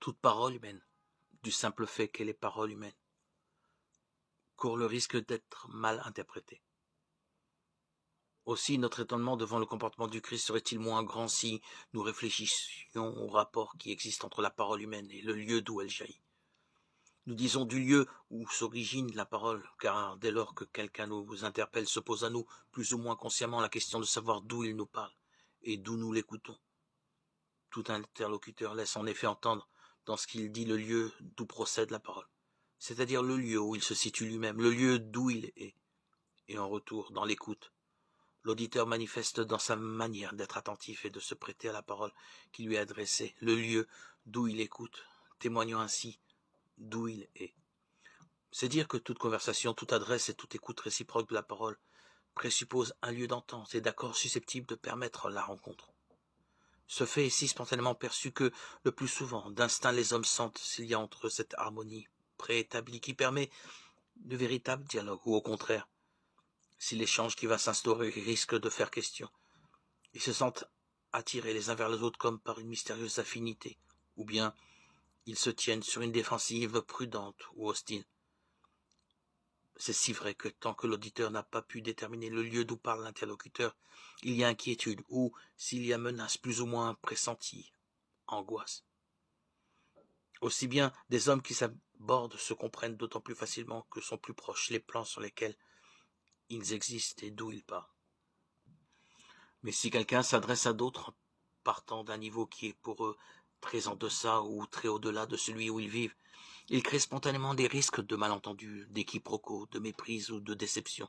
Toute parole humaine, du simple fait qu'elle est parole humaine, court le risque d'être mal interprétée. Aussi, notre étonnement devant le comportement du Christ serait-il moins grand si nous réfléchissions au rapport qui existe entre la parole humaine et le lieu d'où elle jaillit. Nous disons du lieu où s'origine la parole, car dès lors que quelqu'un nous interpelle, se pose à nous, plus ou moins consciemment, la question de savoir d'où il nous parle et d'où nous l'écoutons. Tout interlocuteur laisse en effet entendre dans ce qu'il dit le lieu d'où procède la parole, c'est-à-dire le lieu où il se situe lui-même, le lieu d'où il est. Et en retour, dans l'écoute, l'auditeur manifeste dans sa manière d'être attentif et de se prêter à la parole qui lui est adressée, le lieu d'où il écoute, témoignant ainsi d'où il est. C'est dire que toute conversation, toute adresse et toute écoute réciproque de la parole présuppose un lieu d'entente et d'accord susceptible de permettre la rencontre. Ce fait est si spontanément perçu que, le plus souvent, d'instinct les hommes sentent s'il y a entre eux cette harmonie préétablie qui permet de véritable dialogue, ou au contraire, si l'échange qui va s'instaurer risque de faire question. Ils se sentent attirés les uns vers les autres comme par une mystérieuse affinité, ou bien ils se tiennent sur une défensive prudente ou hostile. C'est si vrai que tant que l'auditeur n'a pas pu déterminer le lieu d'où parle l'interlocuteur, il y a inquiétude, ou, s'il y a menace plus ou moins pressentie, angoisse. Aussi bien des hommes qui s'abordent se comprennent d'autant plus facilement que sont plus proches les plans sur lesquels ils existent et d'où ils parlent. Mais si quelqu'un s'adresse à d'autres partant d'un niveau qui est pour eux très en deçà ou très au-delà de celui où ils vivent, il crée spontanément des risques de malentendus, d'équiproquos, de méprise ou de déception.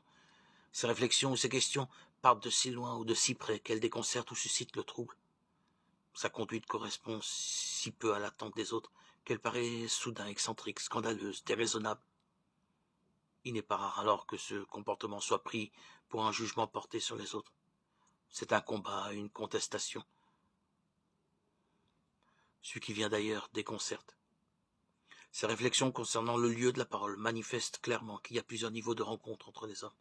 Ces réflexions ou ces questions partent de si loin ou de si près qu'elles déconcertent ou suscitent le trouble. Sa conduite correspond si peu à l'attente des autres qu'elle paraît soudain excentrique, scandaleuse, déraisonnable. Il n'est pas rare alors que ce comportement soit pris pour un jugement porté sur les autres. C'est un combat, une contestation. Ce qui vient d'ailleurs déconcerte. Ces réflexions concernant le lieu de la parole manifestent clairement qu'il y a plusieurs niveaux de rencontre entre les hommes.